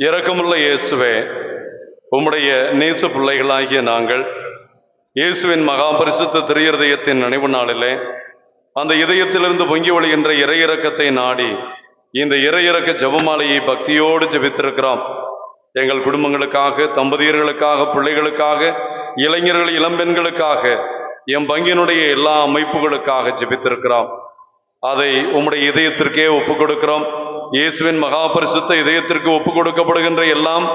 இரக்கமுள்ள இயேசுவே, உம்முடைய நேச பிள்ளைகளாகிய நாங்கள் இயேசுவின் மகா பரிசுத்த திரு இருதயத்தின் நினைவு நாளிலே அந்த இதயத்திலிருந்து பொங்கி வழிகின்ற இறையிறக்கத்தை நாடி இந்த இறையிறக்க ஜெபமாலையை பக்தியோடு ஜெபித்திருக்கிறோம். எங்கள் குடும்பங்களுக்காக, தம்பதியர்களுக்காக, பிள்ளைகளுக்காக, இளைஞர்கள், இளம்பெண்களுக்காக, எம் பங்கினுடைய எல்லா அமைப்புகளுக்காக ஜெபித்திருக்கிறோம். அதை உம்முடைய இதயத்திற்கே ஒப்புக் கொடுக்கிறோம். இயேசுவின் மகா பரிசுத்த இதயத்திற்கு ஒப்புக் கொடுக்கப்படுகின்ற எல்லாம்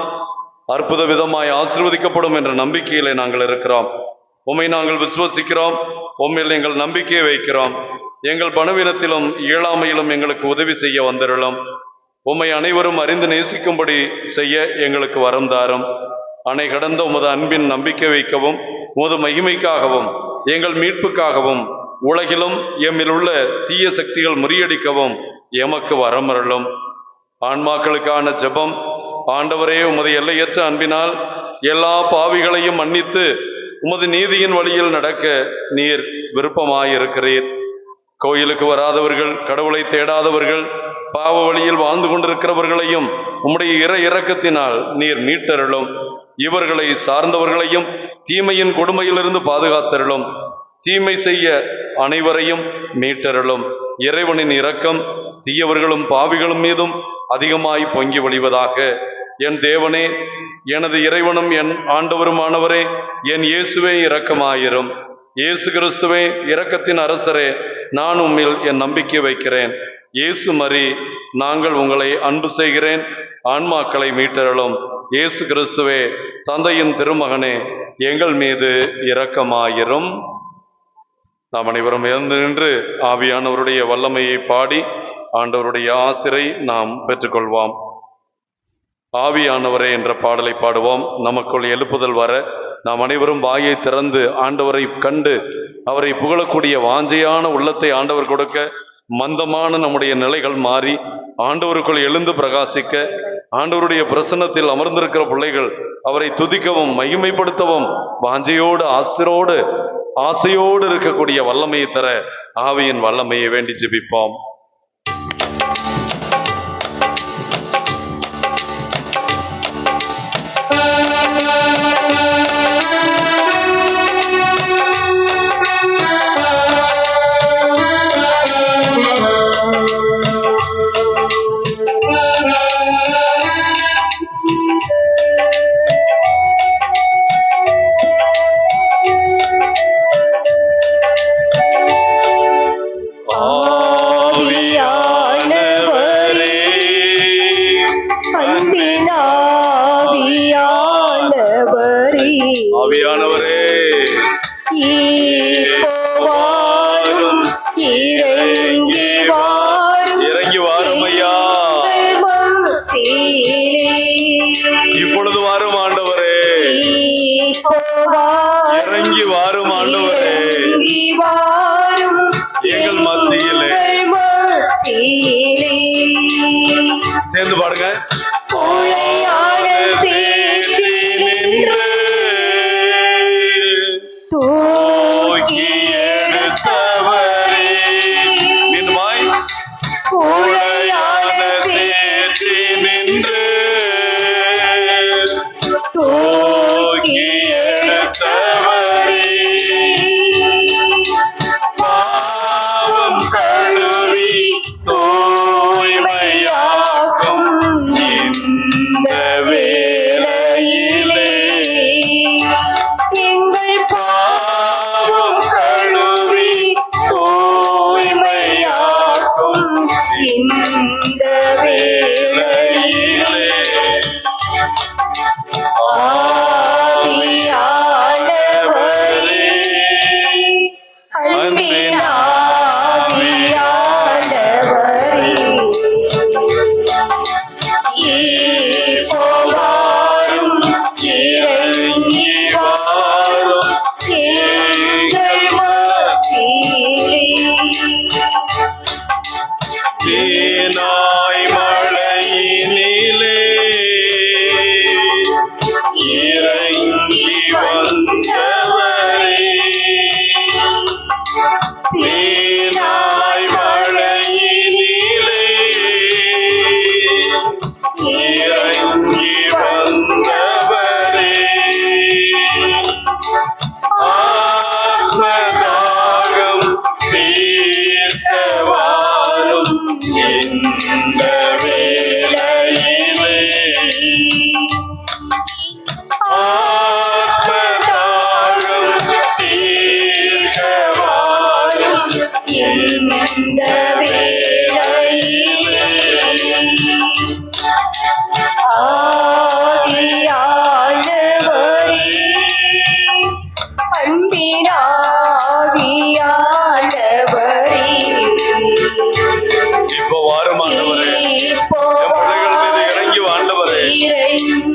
அற்புத விதமாய் ஆசீர்வதிக்கப்படும் என்ற நம்பிக்கையிலே நாங்கள் இருக்கிறோம். உம்மை நாங்கள் விசுவசிக்கிறோம். உம்மில் எங்கள் நம்பிக்கையை வைக்கிறோம். எங்கள் பணவீனத்திலும் இயலாமையிலும் எங்களுக்கு உதவி செய்ய வந்திருளும். உம்மை அனைவரும் அறிந்து நேசிக்கும்படி செய்ய எங்களுக்கு வரம் தாரும். அணை கடந்த உமது அன்பின் நம்பிக்கை வைக்கவும், உமது மகிமைக்காகவும், எங்கள் மீட்புக்காகவும், உலகிலும் எம்மில் உள்ள தீய சக்திகள் முறியடிக்கவும் எமக்கு வரமருளும். ஆன்மாக்களுக்கான ஜெபம். ஆண்டவரே, உமது எல்லையற்ற அன்பினால் எல்லா பாவிகளையும் மன்னித்து உமது நீதியின் வழியில் நடக்க நீர் விருப்பமாயிருக்கிறீர். கோயிலுக்கு வராதவர்கள், கடவுளை தேடாதவர்கள், பாவ வழியில் வாழ்ந்து கொண்டிருக்கிறவர்களையும் உம்முடைய இரக்கத்தினால் நீர் மீட்டருளும். இவர்களை சார்ந்தவர்களையும் தீமையின் கொடுமையிலிருந்து பாதுகாத்தருளும். தீமை செய்ய அனைவரையும் மீட்டருளும். இறைவனின் இரக்கம் தீயவர்களும் பாவிகளும் மீதும் அதிகமாய் பொங்கி வழிவதாக. என் தேவனே, எனது இறைவனும் என் ஆண்டவருமானவரே, என் இயேசுவே இரக்கமாயிரும். இயேசு கிறிஸ்துவே, இரக்கத்தின் அரசரே, நான் உம்மில் என் நம்பிக்கை வைக்கிறேன். இயேசு மரி, நாங்கள் உங்களை அன்பு செய்கிறேன். ஆன்மாக்களை மீட்டருளும். இயேசு கிறிஸ்துவே, தந்தையின் திருமகனே, எங்கள் மீது இரக்கமாயிரும். நாம் அனைவரும் எழுந்து நின்று ஆவியானவருடைய வல்லமையை பாடி ஆண்டவருடைய ஆசிரை நாம் பெற்றுக்கொள்வோம். ஆவியானவரே என்ற பாடலை பாடுவோம். நமக்குள் எழுப்புதல் வர நாம் அனைவரும் வாயை திறந்து ஆண்டவரை கண்டு அவரை புகழக்கூடிய வாஞ்சையான உள்ளத்தை ஆண்டவர் கொடுக்க, மந்தமான நம்முடைய நிலைகள் மாறி ஆண்டவருக்குள் எழுந்து பிரகாசிக்க, ஆண்டவருடைய பிரசன்னத்தில் அமர்ந்திருக்கிற பிள்ளைகள் அவரை துதிக்கவும் மகிமைப்படுத்தவும் வாஞ்சையோடு ஆசையோடு இருக்கக்கூடிய வல்லமையை தர ஆவியின் வல்லமையை வேண்டி ஜெபிப்போம். இப்பொழுது வாரும் ஆண்டவரே, இறங்கி வாரும் ஆண்டவரே, எங்கள் மத்தியிலே. சேர்ந்து பாடுங்க.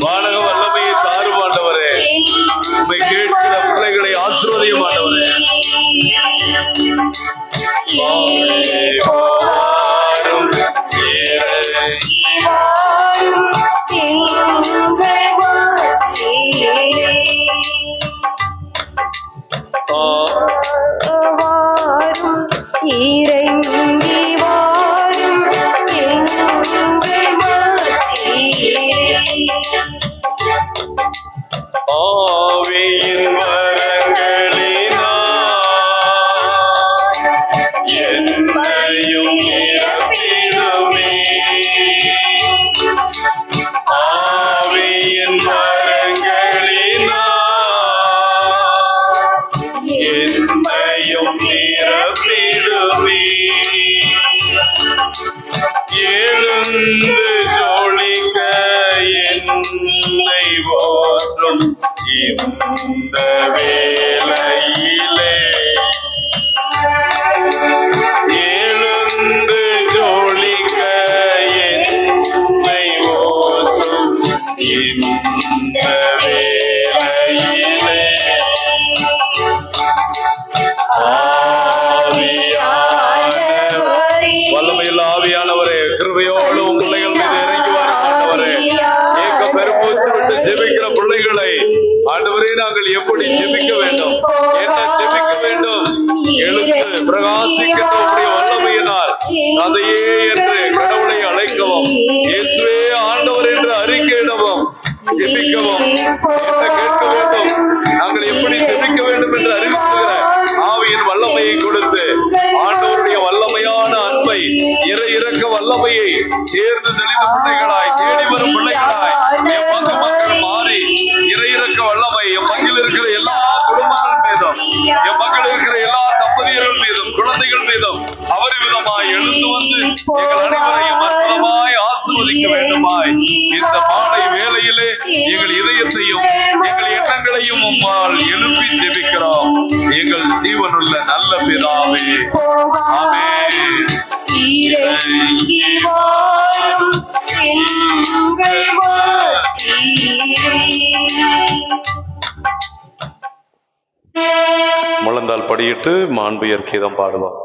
வானக வல்லமையை தாரும் ஆண்டவரே. உம்மை கேட்கிற பிள்ளைகளை ஆசீர்வதியும் ஆண்டவரே. ஆவியின் எழுந்து ஜொலிக்க என்னை ஓற்றும் இந்த வேளையிலே, எழுந்து ஜொலிக்க என்னை ஓற்றும் இந்த வேளையிலே, வல்லமையுள்ள ஆவியானவரே, கிருபையோடு உம் பிள்ளைகள் மீது இறங்கி வரும் ஆண்டவரே. ஏக்க பெருமூச்சு விட்டு ஜெபிக்கிற பிள்ளைகளை ஆண்டவரே நாங்கள் எப்படி ஜெபிக்க வேண்டும், என்ன ஜெபிக்க வேண்டும், எழுந்து பிரகாசிக்கின்ற உம்முடைய வல்லமையினால் அதையே என்று கடவுளை அழைக்கவும், இயேசுவே ஆண்டவர் என்று அறிக்கையிடவும், ஜெபிக்கவும், என்ன கேட்க வேண்டும், நாங்கள் எப்படி ஜெபிக்க வேண்டும் என்று அறிவிக்கிற ஆவியின் வல்லமையை கொடுத்து ஆண்டவருடைய வல்லமையான அன்பை, இறை இறக்க வல்லமையை சேர்ந்து தெளிந்த பிள்ளைகளாய், தேடி வரும் பிள்ளைகளாய் என் பங்கு மக்கள் மாறி இறை இறக்க வல்லமை என் பங்கில் இருக்கிற எல்லா குடும்பங்கள் மீதும், என் பங்கில் இருக்கிற எல்லா தம்பதியர்கள் மீதும், குழந்தைகள் மீதும் அபரிவிதமாய் எழுந்து வந்து எங்கள் அனைவரையும் அற்புதமாய் ஆசீர்வதிக்க வேண்டுமாய் இந்த மாலை வேளையிலே எங்கள் இதயத்தையும் எங்கள் எண்ணங்களையும் உம்மால் எழுப்பி ஜெபிக்கிறோம் எங்கள் ஜீவனுள்ள நல்ல பிதாவே. ஆமென். முழந்தால் படியிட்டு மாண்புயர் கீதம் பாடுவோம்.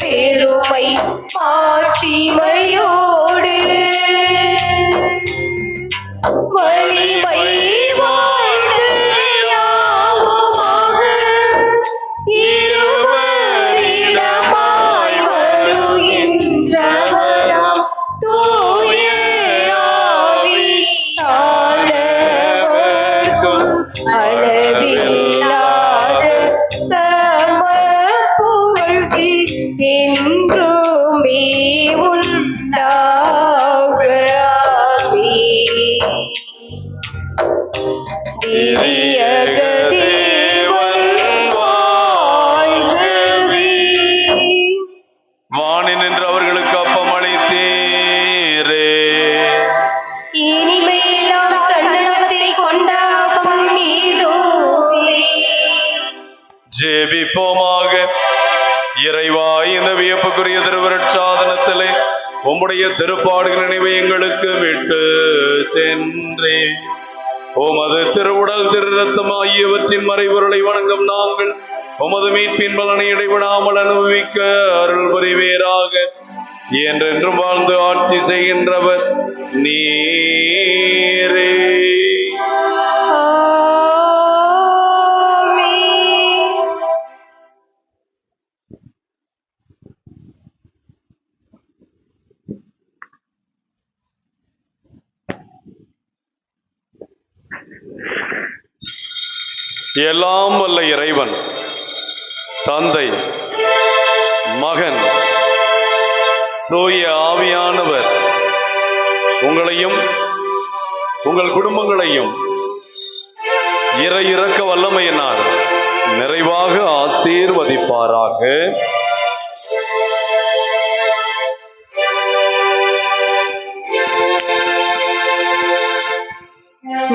பெருமை ஆட்சிமையோடு வலிமை வாழ்ந்து யாவுமாக இருவரிடமாய் வருகின்றவராம் தூய ஆவி ஆனவர்க்கும் அளவில்லாத சம புகழ்ச்சி என்றுமே உண்டாகவே. திரியக தேவன் வாழ்கவே. வாணி நின்று அவர்களுக்கு அப்பம் அளித்தீரே, இனிமேலாம் தன்னகத்தை கொண்ட அப்பம் நீதுவே. ஜெபிப்போமாக. இறைவா, இந்த வியப்புக்குரிய திருவருட்சாதனத்திலே உம்முடைய திருப்பாடுகள் நினைவை எங்களுக்கு விட்டு சென்றே. உமது திருவுடல் திரு ரத்தம் ஆகியவற்றின் மறைபொருளை வணங்கும் நாங்கள் உமது மீட்பின் பலனை இடைவிடாமல் அனுபவிக்க அருள் புரிவீராக. என்றென்றும் வாழ்ந்து ஆட்சி செய்கின்றவர் நீரே. எல்லாம் வல்ல இறைவன் தந்தை, மகன், தூய ஆவியானவர் உங்களையும் உங்கள் குடும்பங்களையும் இறை இரக்க வல்லமையினால் நிறைவாக ஆசீர்வதிப்பாராக.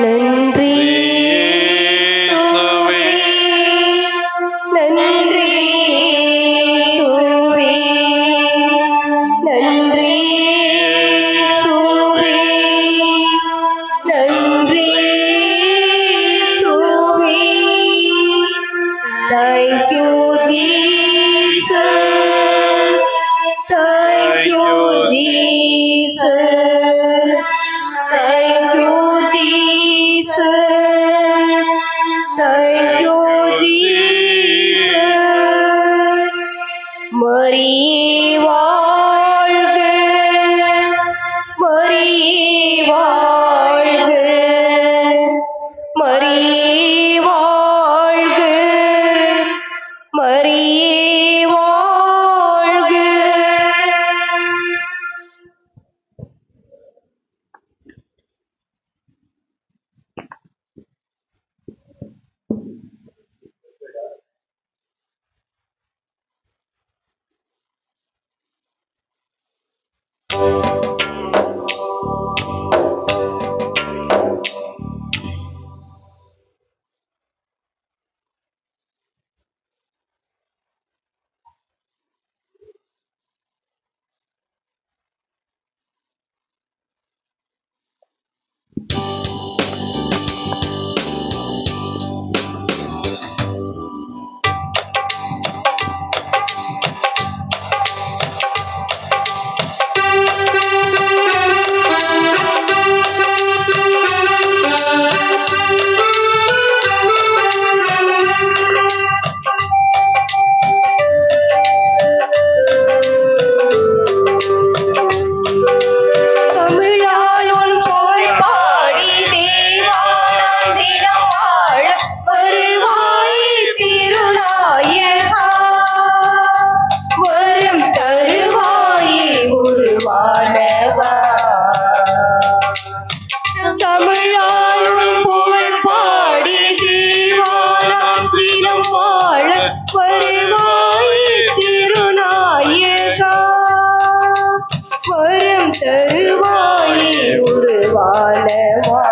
நன்றி நன்றி இயேசுவே, நன்றி இயேசுவே, நன்றி இயேசுவே. Thank you Jesus, thank you Jesus, thank you Jesus, thank you Jesus. மரியே வாழ்க, மரியே வாழ்க, மரியே வாழ்க, மரியே வாழ்க. தமிழால் உன் புகழ் பாடி தேவாரம் தினம் வாழ வருவாய் திருநாயகா, வரம் தருவாயே உருவானவா. தமிழால் உன் புகழ் பாடி தேவாரம் தினம் வாழ வருவாய் திருநாயகா, வரம் தருவாயே உருவானவா.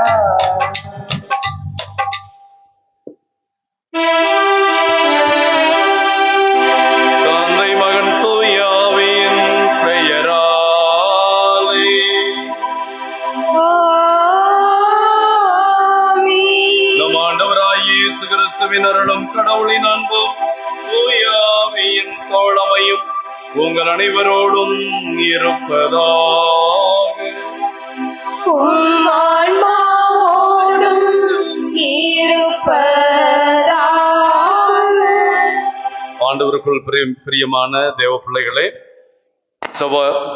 தந்தை, மகன், தூய ஆவியின் பெயராலே. ஆமென். நம் ஆண்டவராகிய இயேசு கிறிஸ்துவின் அருளும் கடவுளின் அன்பும் தூய ஆவியின் தோழமையும் உங்கள் அனைவரோடும் இருப்பதாக. உம் ஆன்மாவோடும் இருப்பதாக. ஆண்டவருக்குள் பிரியமான தேவ பிள்ளைகளே,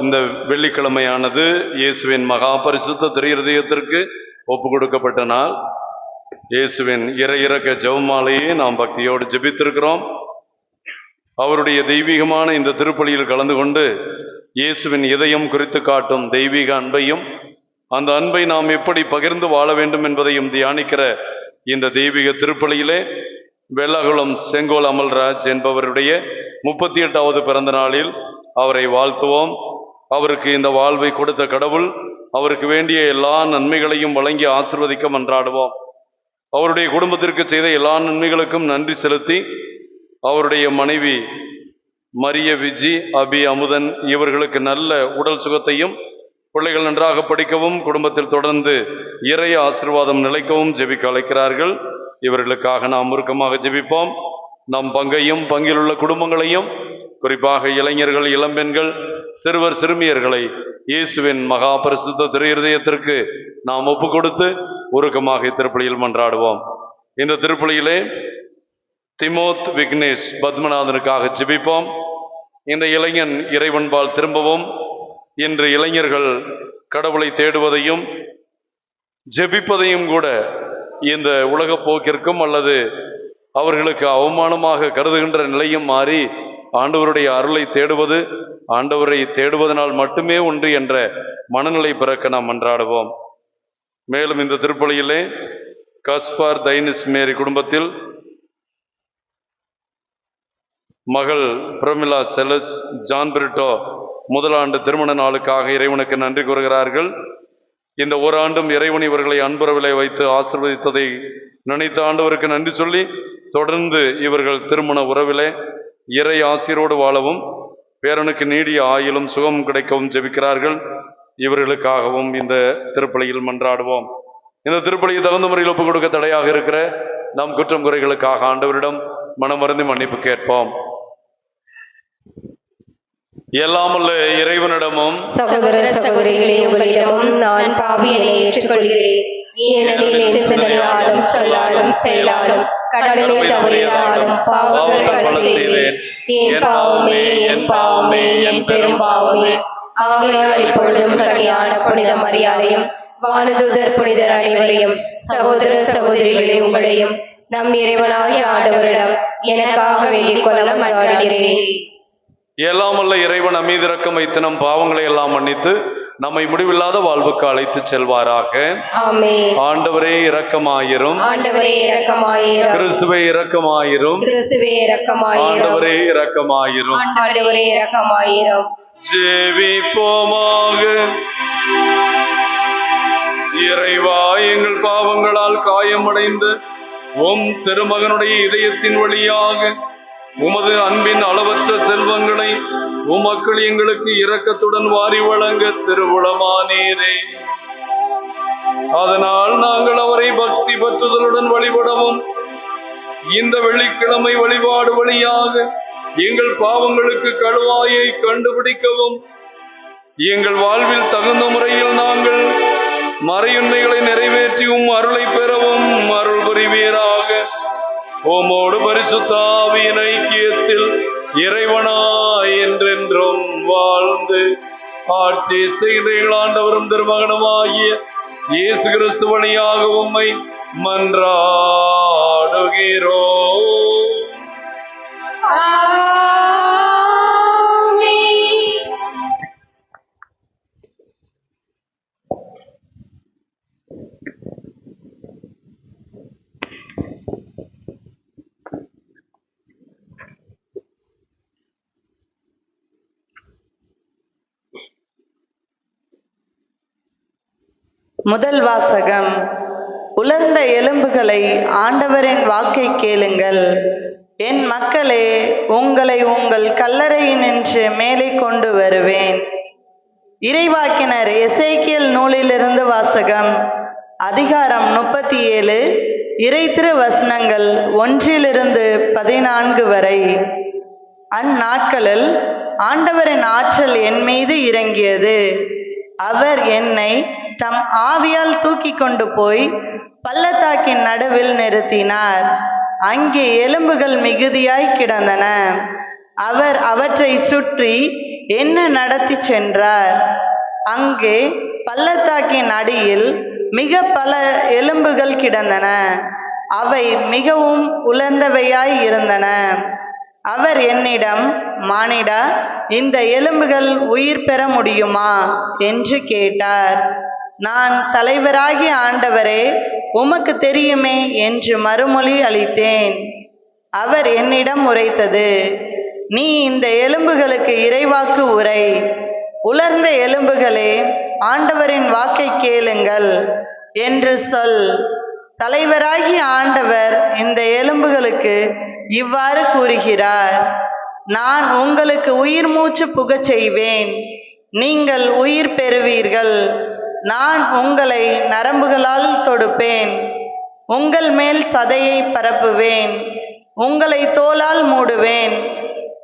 இந்த வெள்ளிக்கிழமையானது இயேசுவின் மகா பரிசுத்த திருஇருதயத்திற்கு ஒப்பு கொடுக்கப்பட்ட நாள். இயேசுவின் இறையிறக்க ஜெபமாலையை நாம் பக்தியோடு ஜெபித்திருக்கிறோம். அவருடைய தெய்வீகமான இந்த திருப்பலியில் கலந்து கொண்டு இயேசுவின் இதயம் குறித்து காட்டும் தெய்வீக அன்பையும், அந்த அன்பை நாம் எப்படி பகிர்ந்து வாழ வேண்டும் என்பதையும் தியானிக்கிற இந்த தெய்வீக திருப்பலியிலே வெள்ளகுளம் செங்கோல் அமல்ராஜ் என்பவருடைய 38வது பிறந்த நாளில் அவரை வாழ்த்துவோம். அவருக்கு இந்த வாழ்வை கொடுத்த கடவுள் அவருக்கு வேண்டிய எல்லா நன்மைகளையும் வழங்கி ஆசீர்வதிக்க மன்றாடுவோம். அவருடைய குடும்பத்திற்கு செய்த எல்லா நன்மைகளுக்கும் நன்றி செலுத்தி அவருடைய மனைவி மரிய விஜி, அபி, அமுதன் இவர்களுக்கு நல்ல உடல் சுகத்தையும், பிள்ளைகள் நன்றாக படிக்கவும், குடும்பத்தில் தொடர்ந்து இறை ஆசீர்வாதம் நிலைக்கவும் ஜெபிக்க அழைக்கிறார்கள். இவர்களுக்காக நாம் உருக்கமாக ஜெபிப்போம். நம் பங்கையும் பங்கில் உள்ள குடும்பங்களையும், குறிப்பாக இளைஞர்கள், இளம்பெண்கள், சிறுவர் சிறுமியர்களை இயேசுவின் மகா பரிசுத்த திரு இருதயத்திற்கு நாம் ஒப்பு கொடுத்து உருக்கமாக இத்திருப்பலியில் மன்றாடுவோம். இந்த திருப்பலியிலே திமோத் விக்னேஷ் பத்மநாதனுக்காக ஜெபிப்போம். இந்த இளைஞன் இறைவன்பால் திரும்பவும் இன்று இளைஞர்கள் கடவுளை தேடுவதையும் ஜெபிப்பதையும் கூட இந்த உலக போக்கிற்கும் அல்லது அவர்களுக்கு அவமானமாக கருதுகின்ற நிலையும் மாறி ஆண்டவருடைய அருளை தேடுவது, ஆண்டவரை தேடுவதனால் மட்டுமே ஒன்று என்ற மனநிலை பிறக்க நாம் மன்றாடுவோம். மேலும் இந்த திருப்பலியிலே கஸ்பார் தைனிஸ் மேரி குடும்பத்தில் மகள் பிரமிளா செலஸ் ஜான் பிரிட்டோ முதலாண்டு திருமண நாளுக்காக இறைவனுக்கு நன்றி கூறுகிறார்கள். இந்த ஓராண்டும் இறைவன் இவர்களை அன்புறவிலை வைத்து ஆசீர்வதித்ததை நினைத்த ஆண்டவருக்கு நன்றி சொல்லி தொடர்ந்து இவர்கள் திருமண உறவிலே இறை ஆசீரோடு வாழவும், பேரனுக்கு நீடிய ஆயுளும் சுகம் கிடைக்கவும் ஜெபிக்கிறார்கள். இவர்களுக்காகவும் இந்த திருப்பலியில் மன்றாடுவோம். இந்த திருப்பலியை தகுந்த முறையில் ஒப்புக் கொடுக்க தடையாக இருக்கிற நம் குற்றம் குறைகளுக்காக ஆண்டவரிடம் மனமருந்தி மன்னிப்பு கேட்போம். எல்லாமல்ல இறைவனிடமும் சகோதர சகோதரிகளே, உங்களிடமும் நான் பாவியனை ஏற்றுக்கொள்கிறேன். ஏனெனில் சிந்தனையாலும் சொல்லாலும் செயலாலும் கடமை தவறினாலும் பாவங்கள் பல செய்தேன். என் பாவமே, என் பாவமே, என் பெரும் பாவமே. ஆகையால் இப்பொழுதும் கனியான புனித மரியாதையும் வானதூதர் புனிதர் அனைவரையும், சகோதர சகோதரிகளே உங்களையும் நம் இறைவனாகிய ஆண்டவரிடம் எனக்காக வேண்டிக் கொள்ள மன்றாடுகிறேன். எல்லாமல்ல இறைவன் மீது இரக்கம் வைத்து நம் பாவங்களை எல்லாம் மன்னித்து நம்மை முடிவில்லாத வாழ்வுக்கு அழைத்து செல்வாராக. ஆமென். ஆண்டவரே இரக்கமாயிரும். ஆண்டவரே இரக்கமாயிரும். கிறிஸ்துவே இரக்கமாயிரும். கிறிஸ்துவே இரக்கமாயிரும். ஆண்டவரே இரக்கமாயிரும். ஆண்டவரே இரக்கமாயிரும். ஜெபிப்போமாக. இறைவா, எங்கள் பாவங்களால் காயமடைந்த உம் திருமகனுடைய இதயத்தின் வழியாக உமது அன்பின் அளவற்ற செல்வங்களை உமக்கள் எங்களுக்கு இரக்கத்துடன் வாரி வழங்க திருவுளமானீரே. அதனால் நாங்கள் அவரை பக்தி பற்றுதலுடன் வழிபடவும், இந்த வெள்ளிக்கிழமை வழிபாடு வழியாக எங்கள் பாவங்களுக்கு கழுவாயை கண்டுபிடிக்கவும், எங்கள் வாழ்வில் தகுந்த முறையில் நாங்கள் மறையுண்மைகளை நிறைவேற்றியும் அருளை பெறவும் அருள் புரிவீராக. உம்மோடு பரிசுத்த ஆவியின் ஐக்கியத்தில் இறைவனாய் என்றென்றும் வாழ்ந்து ஆட்சி செய்கிற ஆண்டவரும் திருமகனுமாகிய இயேசு கிறிஸ்து வழியாக உம்மை மன்றாடுகிறோம். முதல் வாசகம். உலர்ந்த எலும்புகளை ஆண்டவரின் வாக்கை கேளுங்கள். என் மக்களே, உங்களை உங்கள் கல்லறையினின்று மேலே கொண்டு வருவேன். இறைவாக்கினர் எசேக்கியேல் நூலிலிருந்து வாசகம். அதிகாரம் 37, இறை திரு வசனங்கள் 1-14 வரை. அந்நாட்களில் ஆண்டவரின் ஆற்றல் என் மீது இறங்கியது. அவர் என்னை தம் ஆவியால் தூக்கி கொண்டு போய் பள்ளத்தாக்கின் நடுவில் நிறுத்தினார். அங்கே எலும்புகள் மிகுதியாய் கிடந்தன. அவர் அவற்றை சுற்றி என்ன நடத்தி சென்றார். அங்கே பள்ளத்தாக்கின் அடியில் மிக பல எலும்புகள் கிடந்தன. அவை மிகவும் உலர்ந்தவையாய் இருந்தன. அவர் என்னிடம், மானிடா, இந்த எலும்புகள் உயிர் பெற முடியுமா என்று கேட்டார். நான், தலைவராகிய ஆண்டவரே, உமக்கு தெரியுமே என்று மறுமொழி அளித்தேன். அவர் என்னிடம் உரைத்தது, நீ இந்த எலும்புகளுக்கு இறைவாக்கு உரை. உலர்ந்த எலும்புகளே, ஆண்டவரின் வாக்கை கேளுங்கள் என்று சொல். தலைவராகிய ஆண்டவர் இந்த எலும்புகளுக்கு இவ்வாறு கூறுகிறார், நான் உங்களுக்கு உயிர் மூச்சு புகச் செய்வேன், நீங்கள் உயிர் பெறுவீர்கள். நான் உங்களை நரம்புகளால் தொடுப்பேன், உங்கள் மேல் சதையை பரப்புவேன், உங்களை தோலால் மூடுவேன்.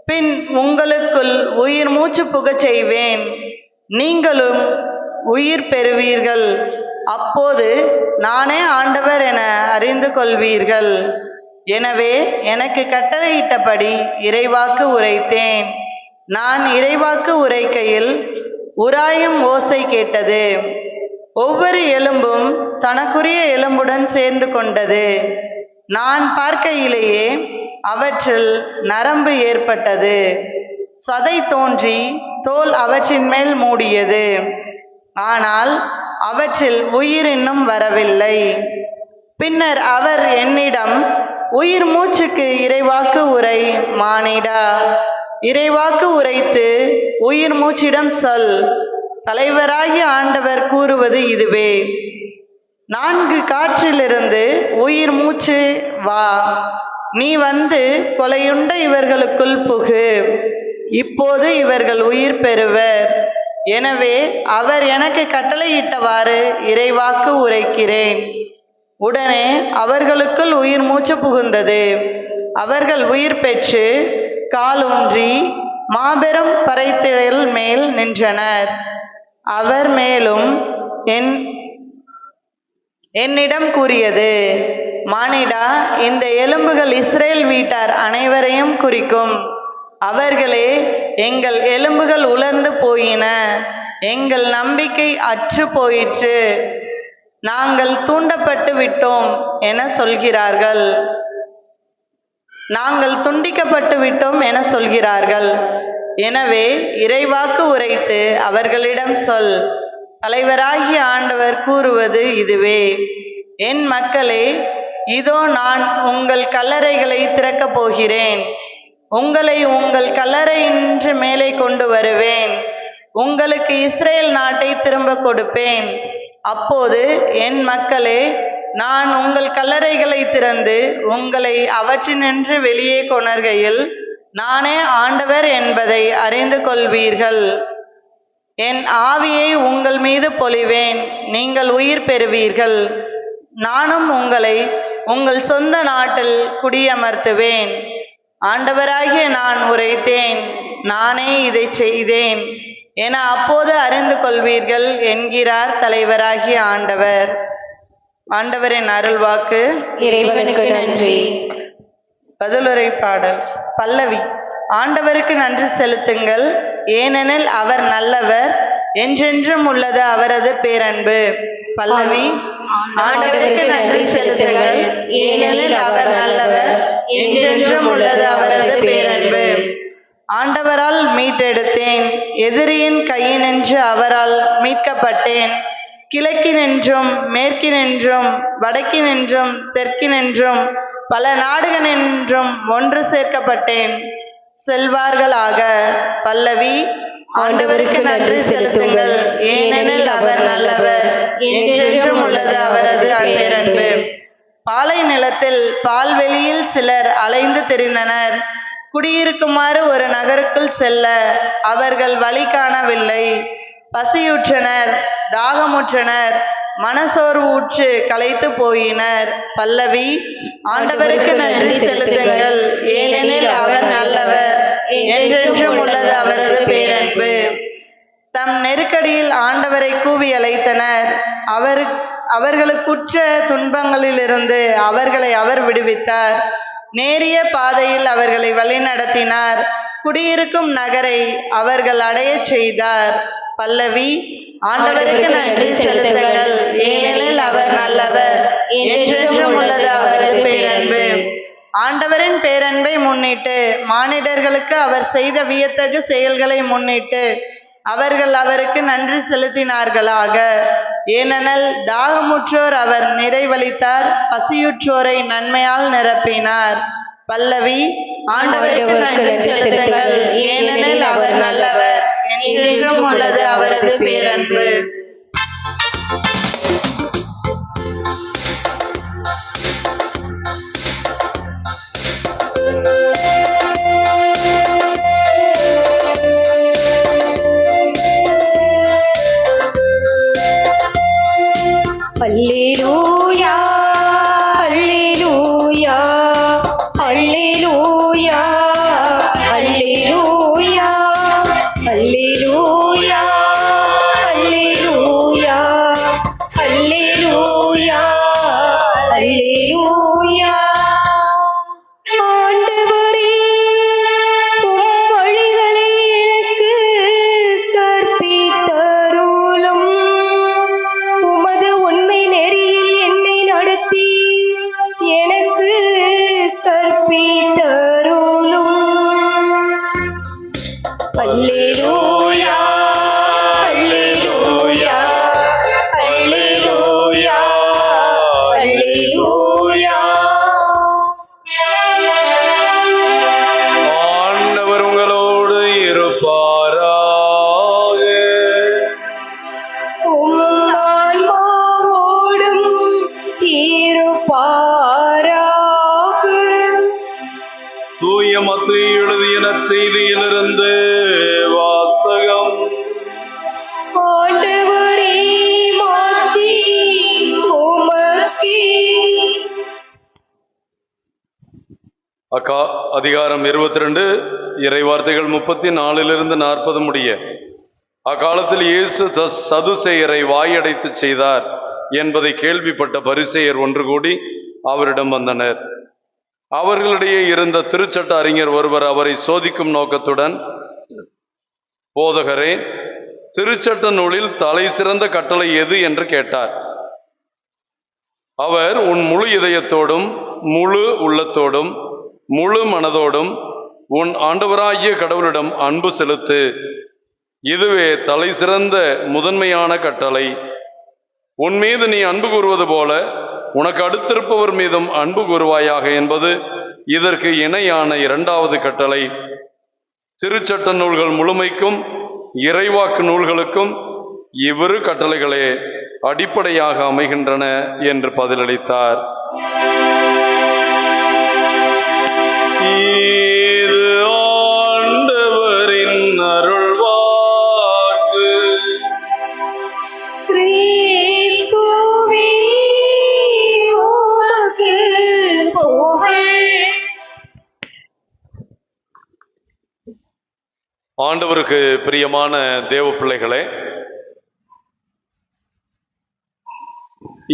பின் உங்களுக்குள் உயிர் மூச்சு புகச் செய்வேன், நீங்களும் உயிர் பெறுவீர்கள். அப்போது நானே ஆண்டவர் என அறிந்து கொள்வீர்கள். எனவே எனக்கு கட்டளையிட்டபடி இறைவாக்கு உரைத்தேன். நான் இறைவாக்கு உரைக்கையில் உராயும் ஓசை கேட்டது. ஒவ்வொரு எலும்பும் தனக்குரிய எலும்புடன் சேர்ந்து கொண்டது. நான் பார்க்கையிலேயே அவற்றில் நரம்பு ஏற்பட்டது. சதை தோன்றி தோல் அவற்றின் மேல் மூடியது. ஆனால் அவற்றில் உயிர் இன்னும் வரவில்லை. பின்னர் அவர் என்னிடம், உயிர் மூச்சுக்கு இறைவாக்கு உரை மானிடா, இறைவாக்கு உரைத்து உயிர் மூச்சிடம் சொல். தலைவராகிய ஆண்டவர் கூறுவது இதுவே: 4 காற்றிலிருந்து உயிர் மூச்சு வா, நீ வந்து கொலையுண்ட இவர்களுக்குள் புகு. இப்போது இவர்கள் உயிர் பெறுவர். எனவே அவர் எனக்கு கட்டளையிட்டவாறு இறைவாக்கு உரைக்கிறேன். உடனே அவர்களுக்குள் உயிர் மூச்சு புகுந்தது. அவர்கள் உயிர் பெற்று காலூன்றி மாபெரும் பறைத்திரள் மேல் நின்றனர். அவர் மேலும் என்னிடம் கூறியது: மானிடா, இந்த எலும்புகள் இஸ்ரேல் வீட்டார் அனைவரையும் குறிக்கும். அவர்களே, எங்கள் எலும்புகள் உலர்ந்து போயின, எங்கள் நம்பிக்கை அற்று போயிற்று, நாங்கள் தூண்டப்பட்டு விட்டோம் என சொல்கிறார்கள். நாங்கள் துண்டிக்கப்பட்டு விட்டோம் என சொல்கிறார்கள். எனவே இறைவாக்கு உரைத்து அவர்களிடம் சொல். தலைவராகிய ஆண்டவர் கூறுவது இதுவே: என் மக்களே, இதோ நான் உங்கள் கல்லறைகளை திறக்கப் போகிறேன். உங்களை உங்கள் கல்லறையின்றி மேலே கொண்டு வருவேன். உங்களுக்கு இஸ்ரேல் நாட்டை திரும்ப கொடுப்பேன். அப்போது என் மக்களே, நான் உங்கள் கல்லறைகளை திறந்து உங்களை அவற்றினின்று வெளியே கொணர்கையில் நானே ஆண்டவர் என்பதை அறிந்து கொள்வீர்கள். என் ஆவியை உங்கள் மீது பொழிவேன், நீங்கள் உயிர் பெறுவீர்கள். நானும் உங்களை உங்கள் சொந்த நாட்டில் குடியமர்த்துவேன். ஆண்டவராகிய நான் உரைத்தேன், நானே இதை செய்தேன் என அப்போது அறிந்து கொள்வீர்கள் என்கிறார் தலைவராகிய ஆண்டவர். ஆண்டவரின் அருள்வாக்கு. இறைவனுக்கு நன்றி. பதிலுரை பாடல். பல்லவி. ஆண்டவருக்கு நன்றி செலுத்துங்கள், ஏனெனில் அவர் நல்லவர், என்றென்றும் உள்ளது அவரது பேரன்பு. பல்லவி. ஆண்டவருக்கு நன்றி செலுத்துங்கள், ஏனெனில் அவர் நல்லவர், என்றென்றும் உள்ளது அவரது பேரன்பு. ஆண்டவரால் மீட்டெடுத்தேன், எதிரியின் கையினின்று அவரால் மீட்கப்பட்டேன். கிழக்கினின்றும் மேற்கினின்றும் வடக்கினின்றும் தெற்கினின்றும் பல நாடுகளினின்றும் ஒன்று சேர்க்கப்பட்டேன். செல்வார்களாக. பல்லவி. ஆண்டவருக்கு நன்றி செலுத்துங்கள், ஏனெனில் அவர் நல்லவர், என்றென்றும் உள்ளது அவரது பேரன்பு. பாலை நிலத்தில் பால்வெளியில் சிலர் அலைந்து திரிந்தனர். குடியிருக்குமாறு ஒரு நகருக்குள் செல்ல அவர்கள் வழி காணவில்லை. பசியுற்றனர், தாகமுற்றனர், மனசோர்வுற்று களைத்து போயினர். பல்லவி. ஆண்டவருக்கு நன்றி செலுத்துங்கள், ஏனெனில் அவர் நல்லவர், என்றென்றும் உள்ளது அவரது பேரன்பு. தம் நெருக்கடியில் ஆண்டவரை கூவி அழைத்தனர். அவர்களுக்குற்ற துன்பங்களிலிருந்து அவர்களை அவர் விடுவித்தார். நேரிய பாதையில் அவர்களை வழிநடத்தினார். குடியிருக்கும் நகரை அவர்கள் அடையச் செய்தார். பல்லவி. ஆண்டவருக்கு நன்றி செலுத்துங்கள், ஏனெனில் அவர் நல்லவர், என்றென்றும் உள்ளது அவரது பேரன்பு. ஆண்டவரின் பேரன்பை முன்னிட்டு, மானிடர்களுக்கு அவர் செய்த வியத்தகு செயல்களை முன்னிட்டு அவர்கள் அவருக்கு நன்றி செலுத்தினார்களாக. ஏனெனில் தாகமுற்றோர் அவர் நிறைவளித்தார், பசியுற்றோரை நன்மையால் நிரப்பினார். பல்லவி. ஆண்டவருக்கு நன்றி செலுத்துங்கள், ஏனெனில் அவர் நல்லவர், என்றென்றும் உள்ளது அவரது பேரன்பு. அதிகாரம் 22 இறைவார்த்தைகள் 34 40 முடிய. அக்காலத்தில் இயேசு சதுசேயரை வாயடைத்து செய்தார் என்பதை கேள்விப்பட்ட பரிசேயர் ஒன்று கூடி அவரிடம் வந்தனர். அவர்களிடையே இருந்த திருச்சட்ட அறிஞர் ஒருவர் அவரை சோதிக்கும் நோக்கத்துடன், போதகரே, திருச்சட்ட நூலில் தலை சிறந்த கட்டளை எது என்று கேட்டார். அவர், உன் முழு இதயத்தோடும் முழு உள்ளத்தோடும் முழு மனதோடும் உன் ஆண்டவராகிய கடவுளிடம் அன்பு செலுத்து, இதுவே தலை சிறந்த முதன்மையான கட்டளை. உன் மீது நீ அன்பு கூறுவது போல உனக்கு அடுத்திருப்பவர் மீதும் அன்பு கூறுவாயாக என்பது இதற்கு இணையான இரண்டாவது கட்டளை. திருச்சட்ட நூல்கள் முழுமைக்கும் இறைவாக்கு நூல்களுக்கும் இவ்விரு கட்டளைகளே அடிப்படையாக அமைகின்றன என்று பதிலளித்தார். இது ஆண்டவரின் அருள்வாக்கு. கிறிஸ்துவே உமக்கு புகழ். ஆண்டவருக்கு பிரியமான தேவ பிள்ளைகளே,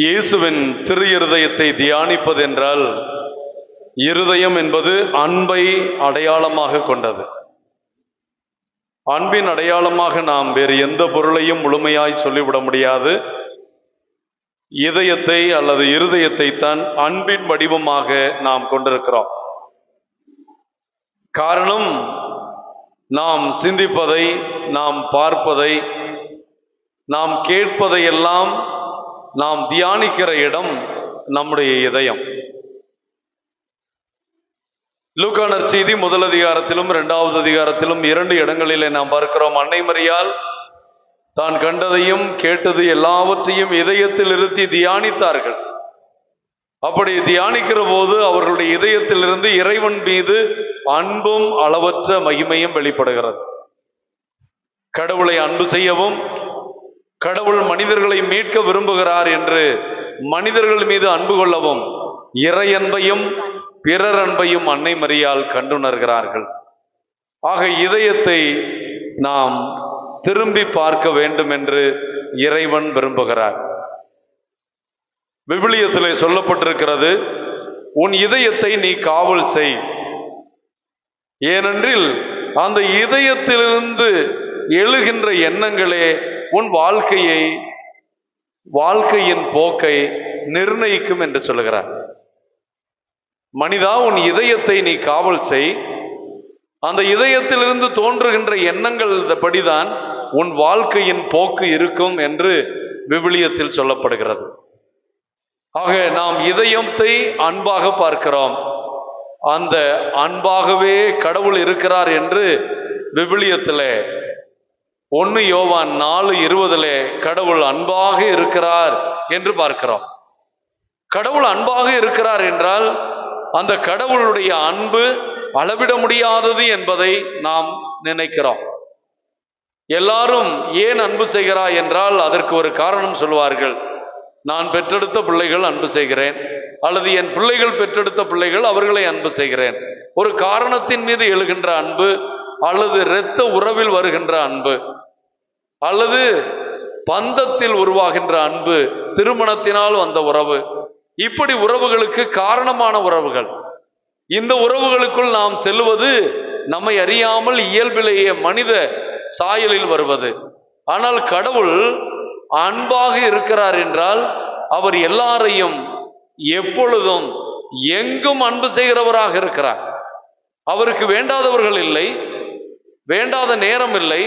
இயேசுவின் திரு இருதயத்தை தியானிப்பதென்றால், இருதயம் என்பது அன்பை அடையாளமாக கொண்டது. அன்பின் அடையாளமாக நாம் வேறு எந்த பொருளையும் முழுமையாய் சொல்லிவிட முடியாது. இதயத்தை அல்லது இருதயத்தை தான் அன்பின் வடிவமாக நாம் கொண்டிருக்கிறோம். காரணம், நாம் சிந்திப்பதை, நாம் பார்ப்பதை, நாம் கேட்பதையெல்லாம் நாம் தியானிக்கிற இடம் நம்முடைய இதயம். லூக்கா நற்செய்தி 1 அதிகாரத்திலும் 2வது அதிகாரத்திலும் 2 இடங்களிலே நாம் பார்க்கிறோம். அன்னை மரியாள் தான் கண்டதையும் கேட்டது எல்லாவற்றையும் இதயத்தில் இருத்தி தியானித்தார்கள். அப்படி தியானிக்கிற போது அவர்களுடைய இதயத்திலிருந்து இறைவன் மீது அன்பும் அளவற்ற மகிமையும் வெளிப்படுகிறது. கடவுளை அன்பு செய்யவும், கடவுள் மனிதர்களை மீட்க விரும்புகிறார் என்று மனிதர்கள் மீது அன்பு கொள்ளவும் இறை அன்பையும் பிறர் அன்பையும் அன்னை மரியாள் கண்டுணர்கிறார்கள். ஆக இதயத்தை நாம் திரும்பி பார்க்க வேண்டும் என்று இறைவன் விரும்புகிறார். விவிலியத்திலே சொல்லப்பட்டிருக்கிறது, உன் இதயத்தை நீ காவல் செய், ஏனென்றில் அந்த இதயத்திலிருந்து எழுகின்ற எண்ணங்களே உன் வாழ்க்கையின் போக்கை நிர்ணயிக்கும் என்று சொல்லுகிறார். மனிதா, உன் இதயத்தை நீ காவல் செய், அந்த இதயத்திலிருந்து தோன்றுகின்ற எண்ணங்கள் படிதான் உன் வாழ்க்கையின் போக்கு இருக்கும் என்று விவிலியத்தில் சொல்லப்படுகிறது. ஆக நாம் இதயத்தை அன்பாக பார்க்கிறோம். அந்த அன்பாகவே கடவுள் இருக்கிறார் என்று விவிலியத்திலே 1 யோவான் 4:20 கடவுள் அன்பாக இருக்கிறார் என்று பார்க்கிறோம். கடவுள் அன்பாக இருக்கிறார் என்றால் அந்த கடவுளுடைய அன்பு அளவிட முடியாதது என்பதை நாம் நினைக்கிறோம். எல்லாரும் ஏன் அன்பு செய்கிறாய் என்றால் அதற்கு ஒரு காரணம் சொல்வார்கள். நான் பெற்றெடுத்த பிள்ளைகள் அன்பு செய்கிறேன், அல்லது என் பிள்ளைகள் பெற்றெடுத்த பிள்ளைகள் அவர்களை அன்பு செய்கிறேன். ஒரு காரணத்தின் மீது எழுகின்ற அன்பு, அல்லது இரத்த உறவில் வருகின்ற அன்பு, அல்லது பந்தத்தில் உருவாகின்ற அன்பு, திருமணத்தினால் வந்த உறவு, இப்படி உறவுகளுக்கு காரணமான உறவுகள். இந்த உறவுகளுக்குள் நாம் செல்வது நம்மை அறியாமல் இயல்பிலேயே மனித சாயலில் வருவது. ஆனால் கடவுள் அன்பாக இருக்கிறார் என்றால் அவர் எல்லாரையும் எப்பொழுதும் எங்கும் அன்பு செய்கிறவராக இருக்கிறார். அவருக்கு வேண்டாதவர்கள் இல்லை, வேண்டாத நேரம் இல்லை.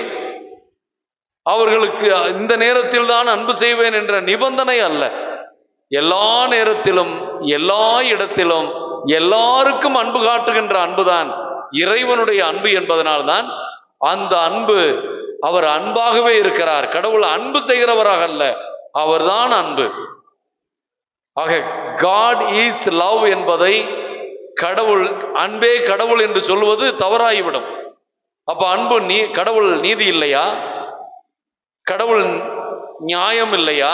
அவர்களுக்கு இந்த நேரத்தில் தான் அன்பு செய்வேன் என்ற நிபந்தனை அல்ல. எல்லா நேரத்திலும் எல்லா இடத்திலும் எல்லாருக்கும் அன்பு காட்டுகின்ற அன்புதான் இறைவனுடைய அன்பு என்பதனால்தான் அந்த அன்பு, அவர் அன்பாகவே இருக்கிறார். கடவுள் அன்பு செய்கிறவராக அல்ல, அவர்தான் அன்பு. ஆக God is love என்பதை கடவுள் அன்பே கடவுள் என்று சொல்வது தவறாகிவிடும். அப்ப அன்பு கடவுள் நீதி இல்லையா? கடவுள் நியாயம் இல்லையா?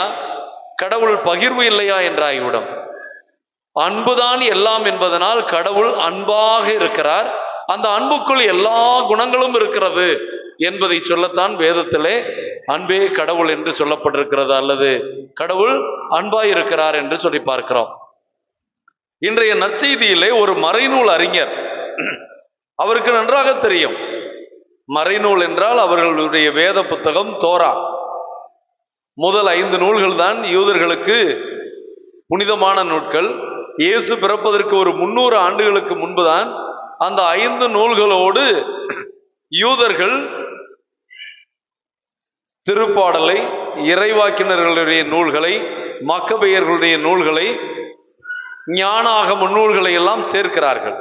கடவுள் பகிர்வு இல்லையா என்றாகிவிடும். அன்புதான் எல்லாம் என்பதனால் கடவுள் அன்பாக இருக்கிறார். அந்த அன்புக்குள் எல்லா குணங்களும் இருக்கிறது என்பதை சொல்லத்தான் வேதத்திலே அன்பே கடவுள் என்று சொல்லப்பட்டிருக்கிறது, அல்லது கடவுள் அன்பாய் இருக்கிறார் என்று சொல்லி பார்க்கிறோம். இன்றைய நற்செய்தியிலே ஒரு மறைநூல் அறிஞர், அவருக்கு நன்றாக தெரியும் மறைநூல் என்றால் அவர்களுடைய வேத புத்தகம் தோரா. முதல் 5 நூல்கள் தான் யூதர்களுக்கு புனிதமான நூல்கள். இயேசு பிறப்பதற்கு ஒரு 300 ஆண்டுகளுக்கு முன்புதான் அந்த 5 நூல்களோடு யூதர்கள் திருப்பாடலை, இறைவாக்கினர்களுடைய நூல்களை, மக்கபேயர்களுடைய நூல்களை, ஞானாகம நூல்களை எல்லாம் சேர்க்கிறார்கள்.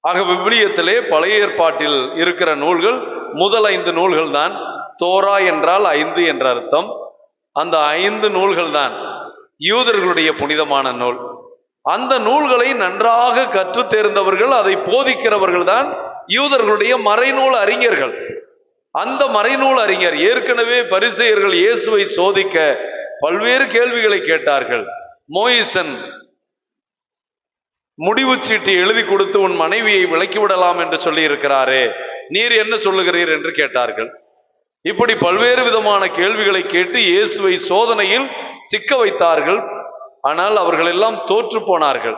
ஆக விவிலியத்திலே பழைய ஏற்பாட்டில் இருக்கிற நூல்கள் முதல் 5 நூல்கள் தான். தோரா என்றால் 5 என்ற அர்த்தம். அந்த 5 நூல்கள் தான் யூதர்களுடைய புனிதமான நூல். அந்த நூல்களை நன்றாக கற்று தேர்ந்தவர்கள், அதை போதிக்கிறவர்கள் தான் யூதர்களுடைய மறைநூல் அறிஞர்கள். அந்த மறைநூல் அறிஞர் ஏற்கனவே பரிசேயர்கள் இயேசுவை சோதிக்க பல்வேறு கேள்விகளை கேட்டார்கள். மோயிசன் முடிவு சீட்டு எழுதி கொடுத்து உன் மனைவியை விலக்கிவிடலாம் என்று சொல்லி இருக்கிறாரே, நீர் என்ன சொல்லுகிறீர் என்று கேட்டார்கள். இப்படி பல்வேறு விதமான கேள்விகளை கேட்டு இயேசுவை சோதனையில் சிக்க வைத்தார்கள். ஆனால் அவர்கள் எல்லாம் தோற்று போனார்கள்.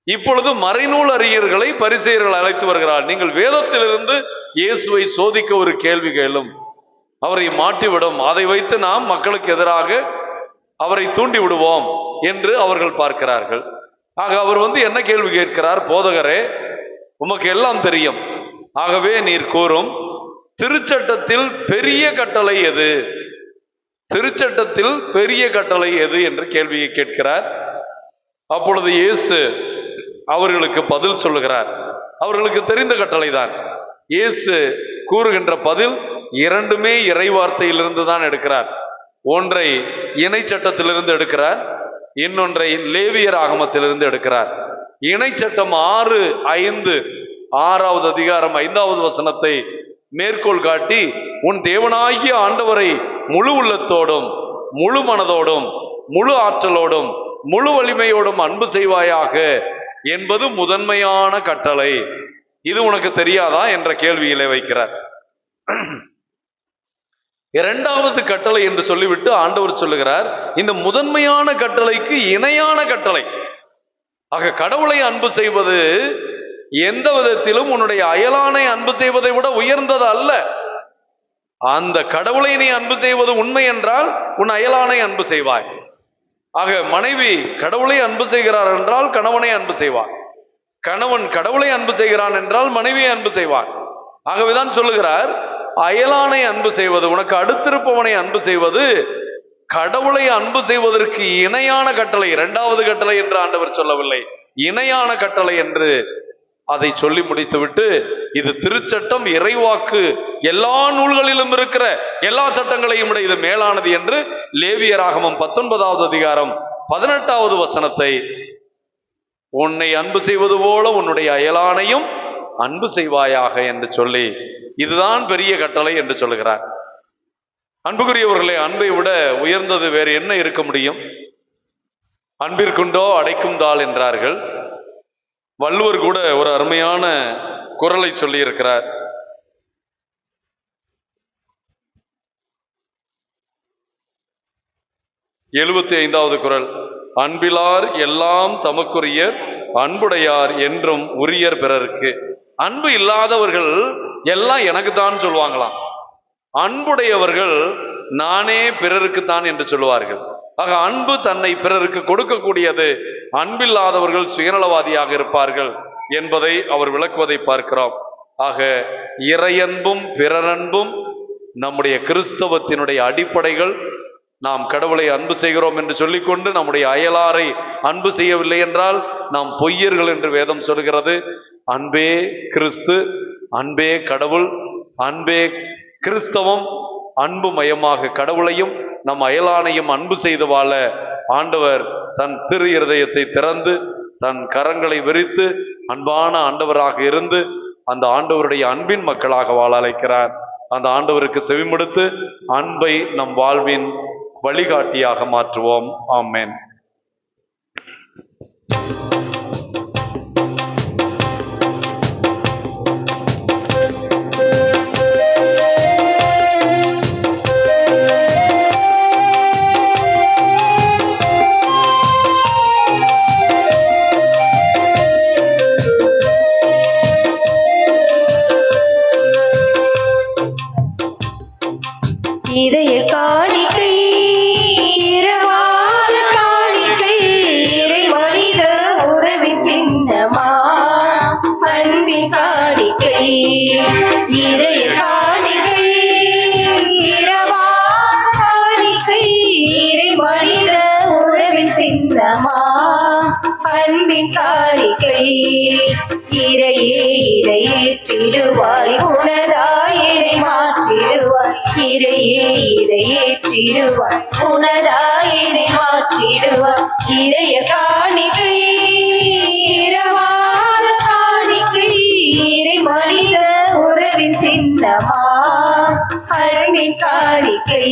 இப்பொழுது மறைநூல் அறிஞர்களை பரிசேயர்கள் அழைத்து வருகிறார். நீங்கள் வேதத்திலிருந்து இயேசுவை சோதிக்க ஒரு கேள்வி கேளும், அவரை மாட்டிவிடும், அதை வைத்து நாம் மக்களுக்கு எதிராக அவரை தூண்டி விடுவோம் என்று அவர்கள் பார்க்கிறார்கள். ஆக அவர் என்ன கேள்வி கேட்கிறார்? போதகரே, உமக்கு எல்லாம் தெரியும், ஆகவே நீர் கூறும், திருச்சட்டத்தில் பெரிய கட்டளை எது? திருச்சட்டத்தில் பெரிய கட்டளை எது என்று கேள்வியை கேட்கிறார். அப்பொழுது இயேசு அவர்களுக்கு பதில் சொல்லுகிறார். அவர்களுக்கு தெரிந்த கட்டளை தான். இயேசு கூறுகின்ற பதில் இரண்டுமே இறை வார்த்தையிலிருந்து தான் எடுக்கிறார். ஒன்றை இணை சட்டத்திலிருந்து எடுக்கிறார், இன்னொன்றை லேவியர் ஆகமத்திலிருந்து எடுக்கிறார். இணை சட்டம் 6:5 6வது அதிகாரம் 5வது வசனத்தை மேற்கோள் காட்டி, உன் தேவனாகிய ஆண்டவரை முழு உள்ளத்தோடும், முழு மனதோடும், முழு ஆற்றலோடும், முழு வலிமையோடும் அன்பு செய்வாயாக என்பது முதன்மையான கட்டளை. இது உனக்கு தெரியாதா என்ற கேள்வியிலே வைக்கிறார். 2வது கட்டளை என்று சொல்லிவிட்டு ஆண்டவர் சொல்லுகிறார், இந்த முதன்மையான கட்டளைக்கு இணையான கட்டளை. ஆக கடவுளை அன்பு செய்வது எந்த விதத்திலும் உன்னுடைய அயலானை அன்பு செய்வதை விட உயர்ந்தது அல்ல. அந்த கடவுளை நீ அன்பு செய்வது உண்மை என்றால் உன் அயலானை அன்பு செய்வாய். ஆக மனைவி கடவுளை அன்பு செய்கிறார் என்றால் கணவனை அன்பு செய்வார். கணவன் கடவுளை அன்பு செய்கிறான் என்றால் மனைவியை அன்பு செய்வான். ஆகவேதான் சொல்லுகிறார், அயலானை அன்பு செய்வது, உனக்கு அடுத்திருப்பவனை அன்பு செய்வது கடவுளை அன்பு செய்வதற்கு இணையான கட்டளை. 2வது கட்டளை என்று ஆண்டவர் சொல்லவில்லை, இணையான கட்டளை என்று அதை சொல்லி முடித்துவிட்டு, இது திருச்சட்டம், இறைவாக்கு, எல்லா நூல்களிலும் இருக்கிற எல்லா சட்டங்களையும் விட இது மேலானது என்று லேவியராகமம் 19வது அதிகாரம் 18வது வசனத்தை, உன்னை அன்பு செய்வது போல உன்னுடைய அயலானையும் அன்பு செய்வாயாக என்று சொல்லி, இதுதான் பெரிய கட்டளை என்று சொல்லுகிறார். அன்புக்குரியவர்களே, அன்பை விட உயர்ந்தது வேறு என்ன இருக்க முடியும்? அன்பிற்குண்டோ அடைக்கும் தாள் என்றார்கள். வள்ளுவர் கூட ஒரு அருமையான குறளை சொல்லி இருக்கிறார். எழுபத்தி 5வது குறள், அன்பிலார் எல்லாம் தமக்குரியர், அன்புடையார் என்றும் உரியர் பிறருக்கு. அன்பு இல்லாதவர்கள் எல்லாம் எனக்கு தான் சொல்லுவாங்களாம், அன்புடையவர்கள் நானே பிறருக்குத்தான் என்று சொல்லுவார்கள். ஆக அன்பு தன்னை பிறருக்கு கொடுக்கக்கூடியது. அன்பில்லாதவர்கள் சுயநலவாதியாக இருப்பார்கள் என்பதை அவர் விளக்குவதை பார்க்கிறோம். ஆக இறையன்பும் பிறரன்பும் நம்முடைய கிறிஸ்தவத்தினுடைய அடிப்படைகள். நாம் கடவுளை அன்பு செய்கிறோம் என்று சொல்லிக்கொண்டு நம்முடைய அயலாரை அன்பு செய்யவில்லை என்றால் நாம் பொய்யர்கள் என்று வேதம் சொல்கிறது. அன்பே கிறிஸ்து, அன்பே கடவுள், அன்பே கிறிஸ்தவம். அன்பு மயமாக கடவுளையும் நம் அயலானையும் அன்பு செய்து வாழ ஆண்டவர் தன் திரு இருதயத்தை திறந்து தன் கரங்களை விரித்து அன்பான ஆண்டவராக இருந்து அந்த ஆண்டவருடைய அன்பின் மக்களாக வாழ அழைக்கிறார். அந்த ஆண்டவருக்கு செவிமடுத்து அன்பை நம் வாழ்வின் வழிகாட்டியாக மாற்றுவோம். ஆமென். இதய காணிக்கை இரவாத காணிக்கை இறை மனித உறவின் சின்னமா அன்பின் காணிக்கை இதய காணிக்கை இரவாத காணிக்கை இறை மனித உறவின் சின்னமா அன்பின் காணிக்கை இறையே இதை ஏற்றிடுவாய் உனதாய் என்னை மாற்றிடுவாய் இறையே இதை ஏற்றிடுவாய் உனதாய் என்னை மாற்றிடுவாய் இதய காணிக்கை இரவாத காணிக்கை இறை மனித உறவின் சின்னமா அன்பின் காணிக்கை.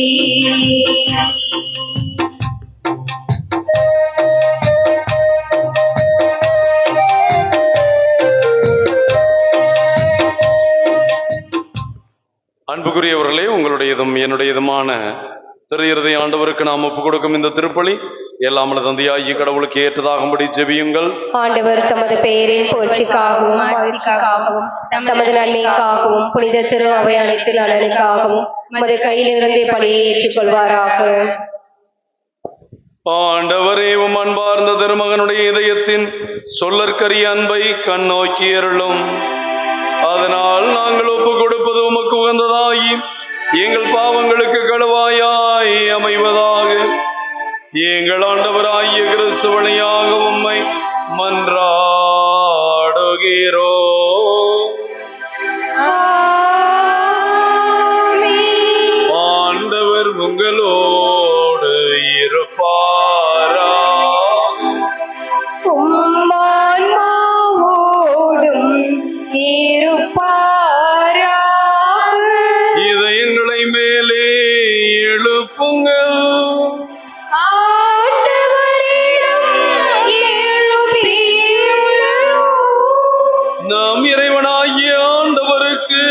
அன்புக்குரியவர்களே, உங்களுடையதும் என்னுடையதுமான திரு இருதய ஆண்டவருக்கு நாம் ஒப்புக் கொடுக்கும் இந்த திருப்பலி எல்லாமல தந்தையாகிய கடவுளுக்கு ஏற்றதாகும்படி ஜெபியுங்கள். ஆண்டவர் தமது பெயரின் புகழ்ச்சிக்காகவும் ஆட்சிக்காகவும் தமது நன்மைக்காகவும் புனித திரு அவை அனைத்து நலனுக்காகவும் மது கையிலிருந்தே பணியை ஏற்றுக்கொள்வாராக. ஆண்டவரே, உம் அன்பார்ந்த திருமகனுடைய இதயத்தின் சொல்லற்கரிய அன்பை கண்ணோக்கி அருளும். அதனால் நாங்கள் ஒப்புக் கொடுப்பது உமக்கு உகந்ததாகி எங்கள் பாவங்களுக்கு கழுவாயாய் அமைவதாக. எங்கள் ஆண்டவராகிய கிறிஸ்து வழியாக உம்மை மன்றாடுகிறோ. ஆண்டவர் உங்களோடு இருப்பாரா. இதயங்களை மேலே எழுப்புங்கள். நாம் இறைவனாகிய ஆண்டவருக்கு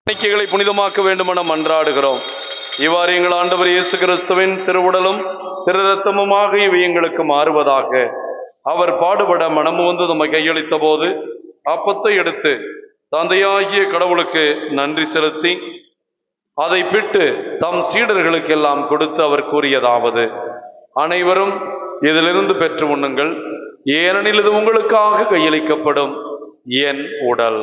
காணிக்கைகளை புனிதமாக்க வேண்டுமென மன்றாடுகிறோம். இவ்வாறு எங்கள் ஆண்டவர் இயேசு கிறிஸ்துவின் திருவுடலும் திரு இரத்தமுமாக இவை எங்களுக்கு மாறுவதாக. அவர் பாடுபட மனமு வந்து நம்மை கையளித்த போது அப்பத்தை எடுத்து தந்தையாகிய கடவுளுக்கு நன்றி செலுத்தி அதை பிட்டு தம் சீடர்களுக்கெல்லாம் கொடுத்து அவர் கூறியதாவது: அனைவரும் இதிலிருந்து பெற்று உண்ணுங்கள், ஏனெனில் இது உங்களுக்காக கையளிக்கப்படும் என் உடல்.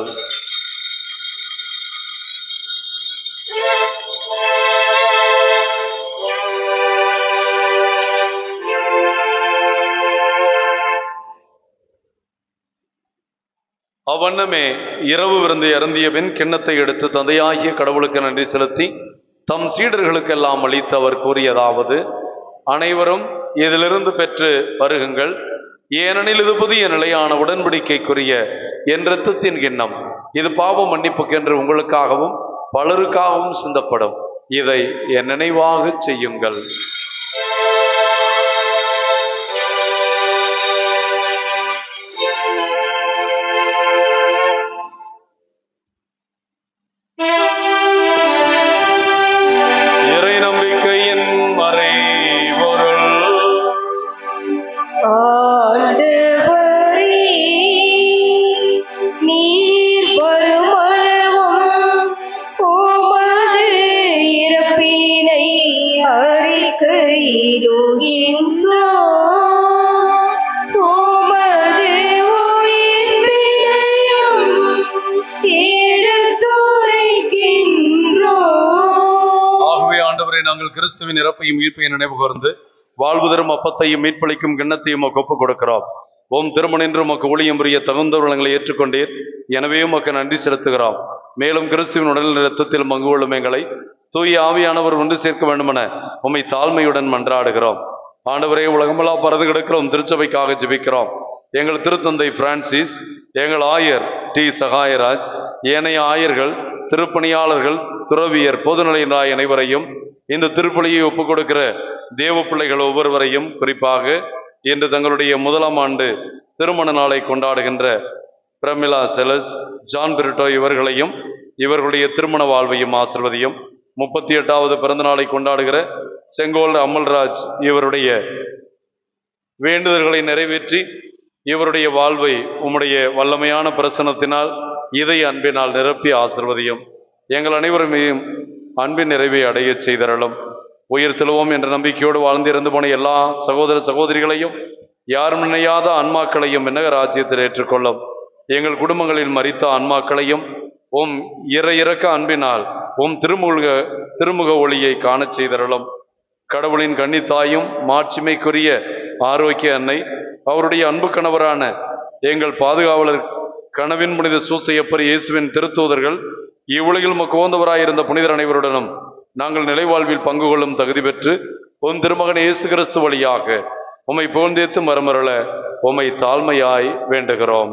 அவ்வண்ணமே இரவு விருந்து அருந்திய பின் கிண்ணத்தை எடுத்து தந்தையாகிய கடவுளுக்கு நன்றி செலுத்தி தம் சீடர்களுக்கெல்லாம் அளித்து அவர் கூறியதாவது: அனைவரும் இதிலிருந்து பெற்று பருகுங்கள், ஏனெனில் இது புதிய நிலையான உடன்படிக்கைக்குரிய என் இரத்தத்தின் கிண்ணம். இது பாவ மன்னிப்புக்கென்று உங்களுக்காகவும் பலருக்காகவும் சிந்தப்படும். இதை என் நினைவாக செய்யுங்கள். ஆண்டவரே, நீர் உமது உயிர்ப்பினையும் எடுத்துரைக்கின்றோம். ஆகவே ஆண்டவரை நாங்கள் கிறிஸ்துவின் இறப்பையும் உயிர்ப்பையும் நினைவு கூர்ந்து வாழ்வு தரும் அப்பத்தையும் மீட்பளிக்கும் கிண்ணத்தையும் உமக்கு ஒப்புக் கொடுக்கிறோம். ஓம் திருமணின்று உமக்கு ஊழியம் புரிய தகுந்தவர்களை ஏற்றுக்கொண்டீர். எனவே உமக்கு நன்றி செலுத்துகிறோம். மேலும் கிறிஸ்துவின் உடல் இரத்தத்தில் பங்கு கொள்ளும் எங்களை தூய ஆவியானவர் ஒன்று சேர்க்க வேண்டுமென உம்மை தாழ்மையுடன் மன்றாடுகிறோம். ஆண்டவரே, உலகமெல்லாம் பரது கிடக்கிறோம் திருச்சபைக்காக ஜெபிக்கிறோம். எங்கள் திருத்தந்தை பிரான்சிஸ், எங்கள் ஆயர் டி சகாயராஜ், ஏனைய ஆயர்கள், திருப்பணியாளர்கள், துறவியர், பொதுநிலையினாய் அனைவரையும், இந்த திருப்பலியை ஒப்புக் கொடுக்கிற தேவ பிள்ளைகள் ஒவ்வொருவரையும், குறிப்பாக இன்று தங்களுடைய 1ஆம் ஆண்டு திருமண நாளை கொண்டாடுகின்ற பிரமிளா செலஸ், ஜான் பிரிட்டோ இவர்களையும் இவர்களுடைய திருமண வாழ்வையும் ஆசிர்வதியும். 38வது பிறந்த நாளை கொண்டாடுகிற செங்கோல் அமல்ராஜ் இவருடைய வேண்டுதல்களை நிறைவேற்றி இவருடைய வாழ்வை உம்முடைய வல்லமையான பிரசன்னத்தினால் இதய அன்பினால் நிரப்பி ஆசிர்வதியும். எங்கள் அனைவருமையும் அன்பின் நிறைவை அடைய செய்தரலும். உயிர் தெழுவோம் என்ற நம்பிக்கையோடு வாழ்ந்திருந்து போன எல்லா சகோதர சகோதரிகளையும், யாரும் நினையாத ஆன்மாக்களையும் விண்ணக ராஜ்யத்தில் ஏற்றுக்கொள்ளும். எங்கள் குடும்பங்களில் மரித்த ஆன்மாக்களையும் உம் இறக்க அன்பினால் உம் திருமுக ஒளியை காணச் செய்தரலும். கடவுளின் கன்னித்தாயும் மாட்சிமைக்குரிய ஆரோக்கிய அன்னை, அவருடைய அன்பு கணவரான எங்கள் பாதுகாவலர் கனவின் புனித சூசையப்பர் இயேசுவின் திருத்தூதர்கள், இவ்வுலகில் உகந்தவராயிருந்த புனிதர் அனைவருடனும் நாங்கள் நிலைவாழ்வில் பங்கு கொள்ளும் தகுதி பெற்று உன் திருமகன் இயேசு கிறிஸ்து வழியாக உம்மை புகழ்ந்தேத்து மரமருள உம்மை தாழ்மையாய் வேண்டுகிறோம்.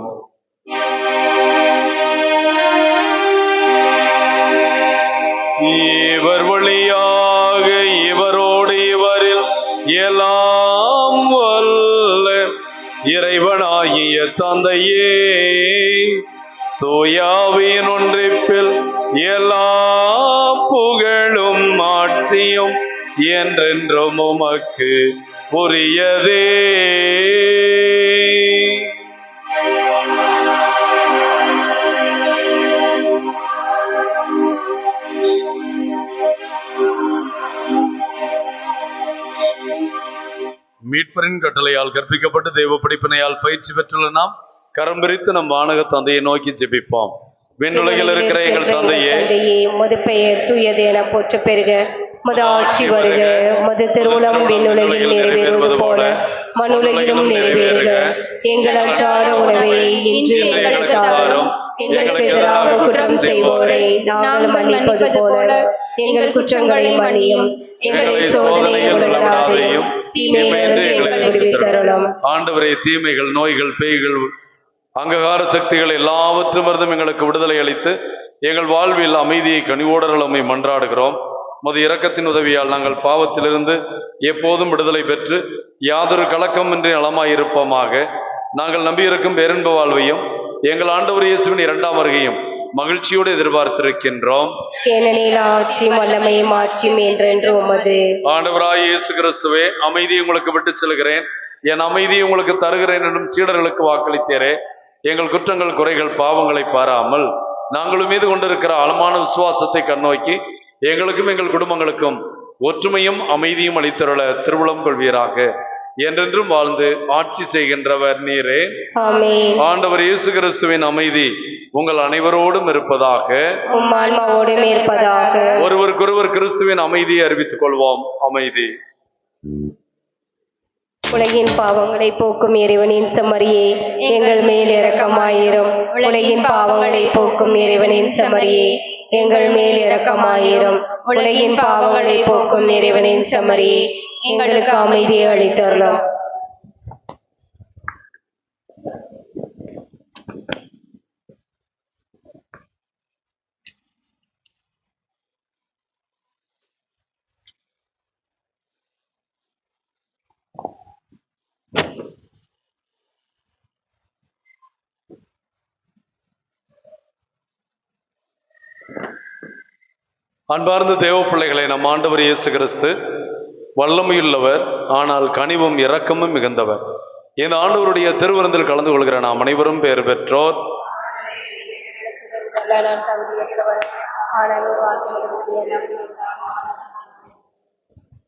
இவர் வழியாக இவரோடு இவரில் எல்லாம் வல்ல இறைவனாகிய தந்தையே, தூயாவின் ஒன்றிப்பில் எல்லா புகழும் ஆட்சியும் என்றென்றும் உமக்கு உரியதே. மீட்பரின் கட்டளையால் கற்பிக்கப்பட்டு தெய்வ படிப்பினையால் பயிற்சி பெற்றுள்ள நாம் கரம் பிரித்து நம் வானக தந்தையை நோக்கி ஜெபிப்போம். விண்ணுலகில் இருக்கிற எங்கள் தந்தையே, உமது பெயர் தூயது என போற்ற பெறுக. உமது ஆட்சி வருக. உமது திருவுளம் விண்ணுலகில் நிறைவேறுவது போல மண்ணுலகிலும் நிறைவேறுக. எங்கள் அன்றாட உணவை இன்று எங்களுக்கு தாரும். எங்களுக்கு எதிராக குற்றம் செய்வோரை நாங்கள் மன்னிப்பது போல எங்கள் குற்றங்களை மன்னியும். எங்களை சோதனையில் விடாதேயும், தீமையிலிருந்து எங்களை விடுவித்தருளும். ஆண்டவரே, தீமைகள், நோய்கள், பேய்கள், அங்ககார சக்திகள் எல்லாவற்றுமிருந்தும் எங்களுக்கு விடுதலை அளித்து எங்கள் வாழ்வில் அமைதியை கனிவோடரலுமை மன்றாடுகிறோம். உமது இரக்கத்தின் உதவியால் நாங்கள் பாவத்திலிருந்து எப்போதும் விடுதலை பெற்று யாதொரு கலக்கமின்றி நலமாயிருப்போமாக. நாங்கள் நம்பியிருக்கும் பேரன்பு வாழ்வையும் எங்கள் ஆண்டவர் இயேசுவின் 2ஆம் வருகையும் மகிழ்ச்சியோடு எதிர்பார்த்திருக்கின்றோம். ஏனெனில் ஆட்சியும் வல்லமையும் ஆட்சியும் என்றென்று உமது. ஆண்டவராய் இயேசு கிறிஸ்துவே, அமைதியை உங்களுக்கு விட்டு செல்கிறேன், என் அமைதியை உங்களுக்கு தருகிறேன் என்றும் சீடர்களுக்கு வாக்களித்தேரே. எங்கள் குற்றங்கள், குறைகள், பாவங்களை பாராமல் நாங்கள் மீது கொண்டிருக்கிற ஆழமான விசுவாசத்தை கண்ணோக்கி எங்களுக்கும் எங்கள் குடும்பங்களுக்கும் ஒற்றுமையும் அமைதியும் அளித்தருள திருவுளம் கொள்வீராக. என்றென்றும் வாழ்ந்து ஆட்சி செய்கின்றவர் நீரே. ஆமென். ஆண்டவர் இயேசு கிறிஸ்துவின் அமைதி உங்கள் அனைவரோடும் இருப்பதாக. உம் ஆன்மாவோடும் இருப்பதாக. ஒருவருக்கொருவர் கிறிஸ்துவின் அமைதியை அறிவித்துக் கொள்வோம். அமைதி. உலகின் பாவங்களை போக்கும் இறைவனின் செம்மறியே, எங்கள் மேல் இரக்கமாயிரும். உலகின் பாவங்களை போக்கும் இறைவனின் செம்மறியே, எங்கள் மேல் இரக்கமாயிரும். உலகின் பாவங்களை போக்கும் இறைவனின் செம்மறியே, எங்களுக்கு அமைதியை அளித்தருளும். அன்பார்ந்த தேவ பிள்ளைகளை, நம் ஆண்டவர் இயேசு கிறிஸ்து வல்லமையுள்ளவர், ஆனால் கனிவும் இரக்கமும் மிகுந்தவர். இந்த ஆண்டவருடைய திருவிருந்தில் கலந்து கொள்கிற நாம் அனைவரும் பெயர் பெற்றோர்.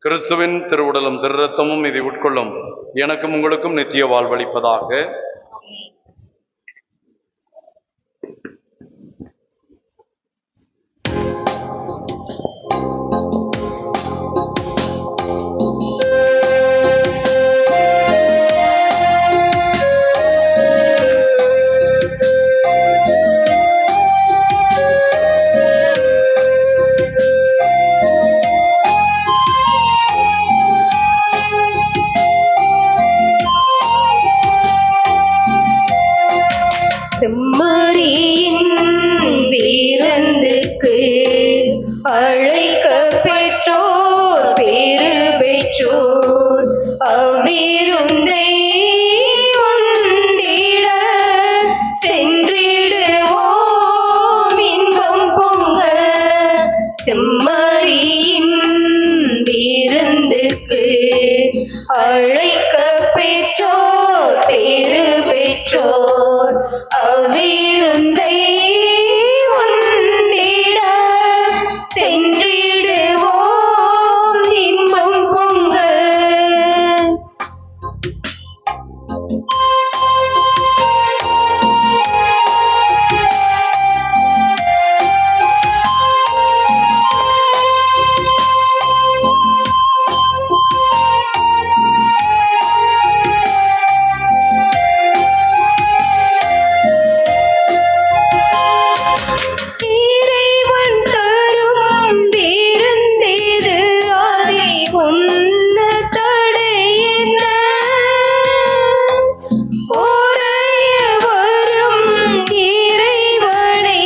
கிறிஸ்துவின் திருவுடலும் திருரத்தமும் இதை உட்கொள்ளும் எனக்கும் உங்களுக்கும் நித்திய வாழ்வளிப்பதாக. செம்மறியின் விருந்துக்கு அழைக்க பெற்றோர் பேறு பெற்றோர் அவ்விருந்தை உண்டிட சென்றிடுவோம் இன்பம் பொங்க. செம்மறியின் விருந்துக்கு அழைக்க பெற்றோர் பேறு பெற்றோர் அவ்விருந்தை உண்டிட சென்றிடுவோம் இன்பம் பொங்க. இறைவன் தரும் விருந்திது அதை உண்ண தடையென்ன? உறைய வரும் இறைவனை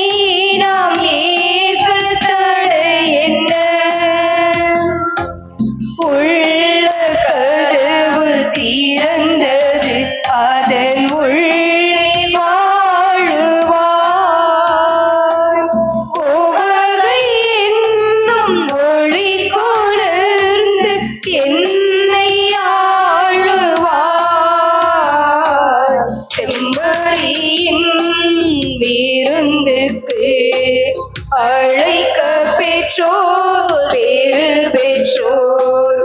நாம் ஏற்க தடையென்ன? உள்ள கதவு திறந்தது அதன் உள்ளே வாழுவார். உவகை என்னும் மொழி கொணர்ந்து என்னை ஆளுவார். செம்மறியின் விருந்துக்கு அழைக்க பெற்றோர் பேறு பெற்றோர்